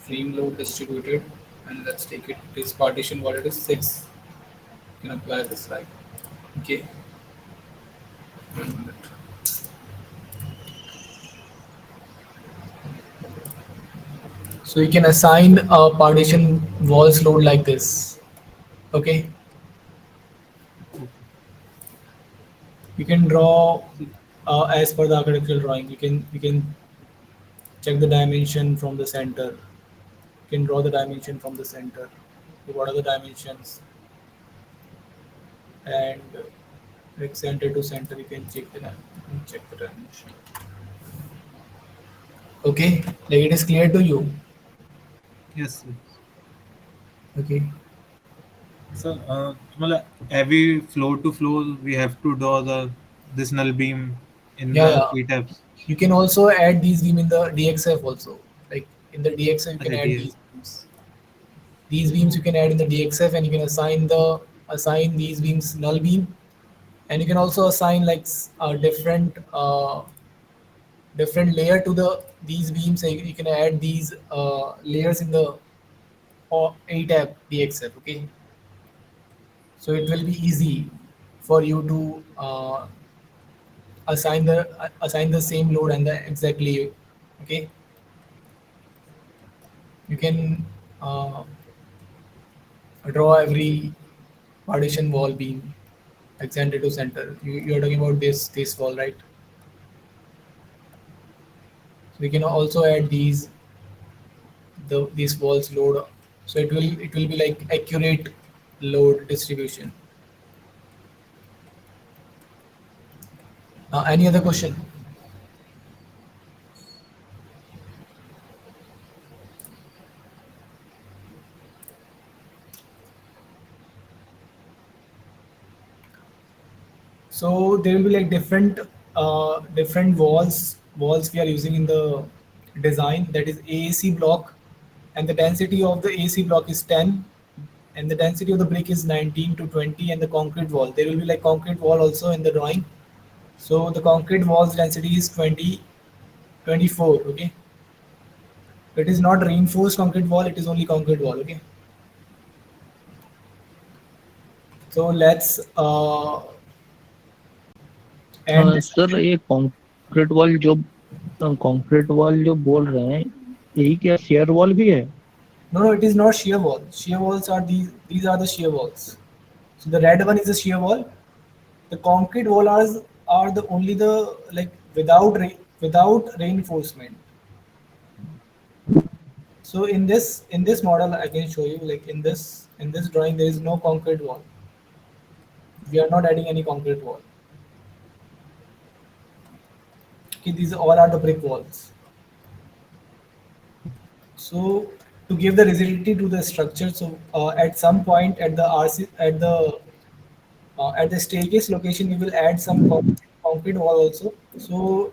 load distributed. And let's take it this partition, what it is, 6. You can apply this, right? Okay. 1 minute. So you can assign a partition walls load like this. Okay. Okay. You can draw So, as per the architectural drawing. You can check the dimension from the center. You can draw the dimension from the center. So what are the dimensions? And like center to center, you can check the dimension. Okay, like it is clear to you. yes, yes. Okay. So, मतलब every floor to floor, we have to draw the this null beam in Yeah, the yeah. Etabs. You can also add these beam in the DXF also. Like in the DXF, you can अच्छा add DX. these beams. These beams you can add in the DXF, and you can assign these beams null beam, and you can also assign like a different layer to these beams. So you can add these layers in the A tab DXF. Okay, so it will be easy for you to assign the same load and the exactly. Okay, you can uh, draw every partition wall beam like center to center. You're talking about this wall, right? So we can also add these walls load. So it will be like accurate load distribution. Any other question? So there will be like different walls we are using in the design, that is AAC block, and the density of the AC block is 10, and the density of the brick is 19 to 20, and the concrete wall, there will be like concrete wall also in the drawing. So the concrete wall's density is 20 24. Okay, it is not reinforced concrete wall, it is only concrete wall. Okay, so let's end this. Sir ये concrete wall जो बोल रहे हैं यही क्या share wall भी है? No, no, it is not shear wall. Shear walls are these are the shear walls. So the red one is the shear wall. The concrete wall are the only the like without reinforcement. So in this model I can show you, like in this drawing there is no concrete wall. We are not adding any concrete wall. Okay, these all are the brick walls. So to give the rigidity to the structure, so at some point at the RC at the staircase location, we will add some concrete wall also. So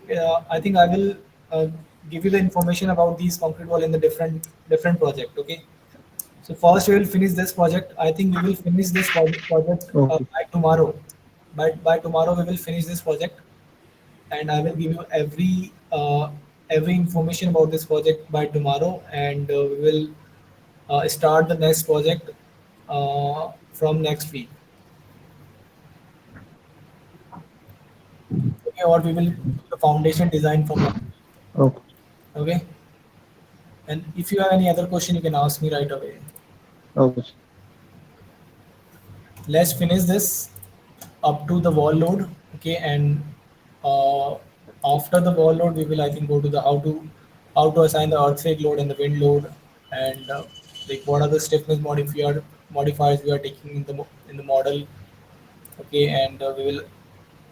I think I will give you the information about these concrete wall in the different project. Okay. So first we will finish this project. I think we will finish this project okay by tomorrow. By tomorrow we will finish this project, and I will give you every information about this project by tomorrow, and we will start the next project from next week. Okay, or we will do the foundation design from next Okay. week. Okay, and if you have any other question, you can ask me right away. Okay, sir. Let's finish this up to the wall load. Okay, and uh, after the wall load, we will I think go to the how to assign the earthquake load and the wind load, and like what are the stiffness modifiers we are taking in the model. Okay, and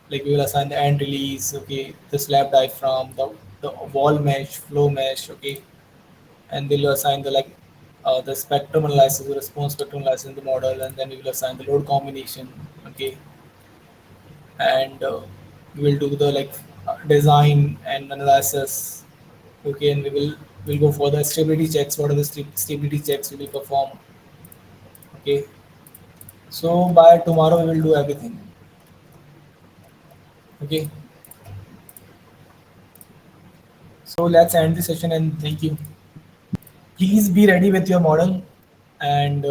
we will assign the end release. Okay, the slab diaphragm, the wall mesh, flow mesh. Okay, and we'll assign the spectrum analysis, the response spectrum analysis in the model, and then we will assign the load combination. Okay, and we will do the design and analysis. Okay, and we'll go for the stability checks. What are the stability checks we will perform? Okay, so by tomorrow we will do everything. Okay, so let's end the session and thank you. Please be ready with your model and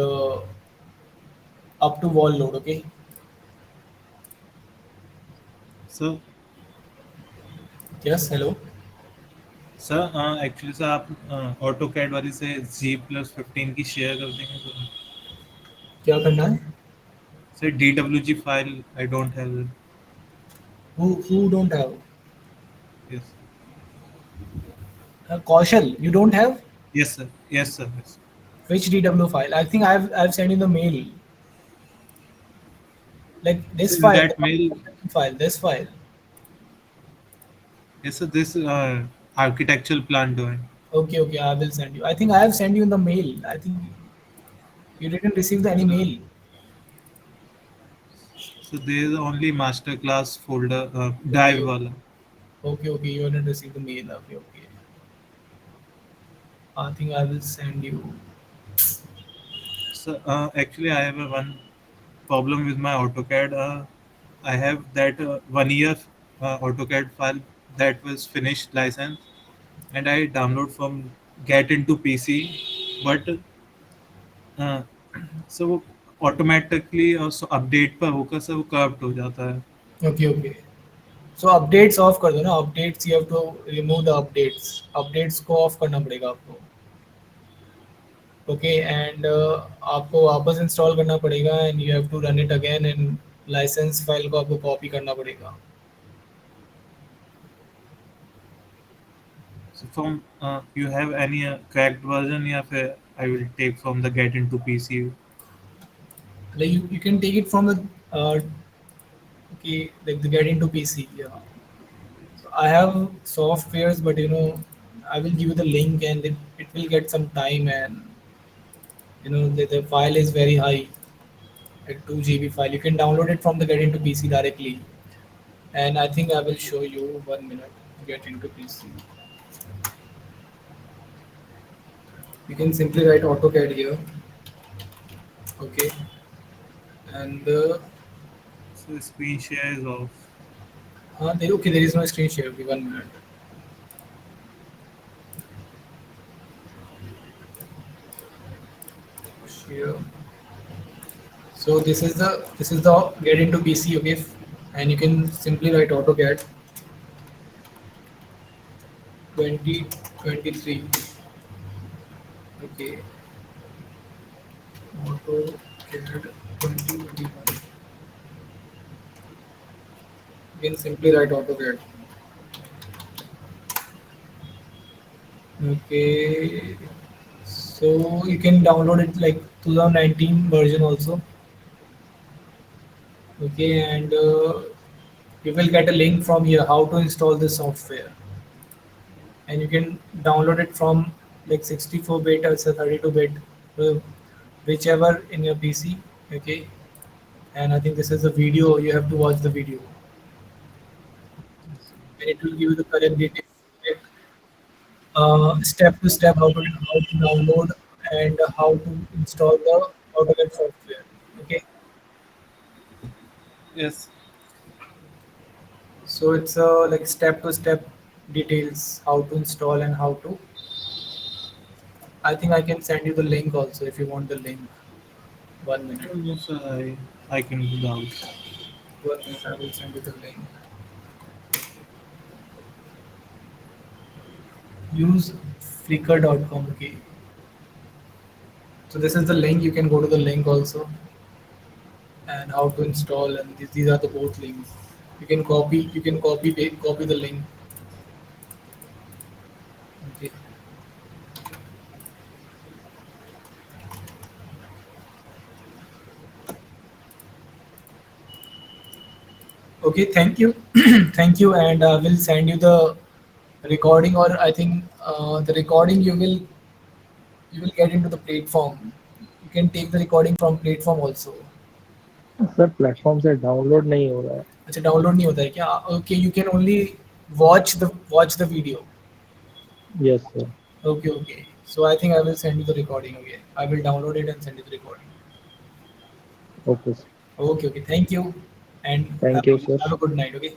up to wall load. Okay. Sir Yes. Hello. Sir actually sir आप auto CAD वाली से G+15 की share कर देंगे तो क्या करना है? Sir DWG file I don't have Who don't have? Yes Kaushal, you don't have yes sir yes sir yes which DW file? I think I've sent you the mail. Like this sir in file, the that mail file, this file. Yes sir this architectural plan drawing Okay, okay, I will send you. I think I have sent you in the mail. I think you didn't receive the any sir mail. so there is only master class folder Okay, drive वाला okay, okay. You didn't receive the mail. Okay, okay. I think I will send you. so actually I have a one problem with my AutoCAD. I have that 1 year AutoCAD file that was finished license, and I download from get into PC, but uh, so automatically also update पर होकर से वो corrupt हो जाता है. Okay, okay. So updates off कर दो ना. Updates you have to remove the updates. Updates को off करना पड़ेगा आपको. Okay, and आपको वापस इंस्टॉल करना पड़ेगा and you have to run it again and license file को आपको कॉपी करना पड़ेगा. So from you have any cracked version या फिर I will take from the get into PC. Like you can take it from the okay, like the get into PC. Yeah. So I have softwares, but I will give you the link and it will get some time, and the file is very high, like 2 GB file. You can download it from the get into PC directly. And I think I will show you 1 minute. Get into PC. You can simply write AutoCAD here. Okay. And So screen share is off. okay, there is no screen share. Okay, 1 minute. Share. So this is the get into PC. Okay, and you can simply write AutoCAD 2023. Okay, AutoCAD 2021. You can simply write AutoCAD. Okay, so you can download it like 2019 version also. Okay, and you will get a link from here how to install this software, and you can download it from like 64-bit or 32-bit, uh, whichever in your PC. Okay, and I think this is the video. You have to watch the video, and it will give you the correct details, like, step to step how to download and how to install the AutoCAD software. Okay, Yes. So it's like step to step details how to install and how to. I think I can send you the link also if you want the link. 1 minute. Yes, I can do that also. 1 minute. I will send you the link. Use Flickr.com. Okay. So this is the link. You can go to the link also and how to install. And these are the both links. You can copy. You can copy the link. Okay. Okay. Thank you. Thank you. And we'll send you the recording, or I think the recording you will get into the platform. You can take the recording from platform also. Sir platform से download नहीं हो रहा है. अच्छा download नहीं होता है क्या? Okay you can only watch the video. Yes sir. Okay, okay. So I think I will send you the recording. Okay, I will download it and send you the recording. Okay sir. Okay, okay. Thank you, and thank you sir. have a good night. Okay.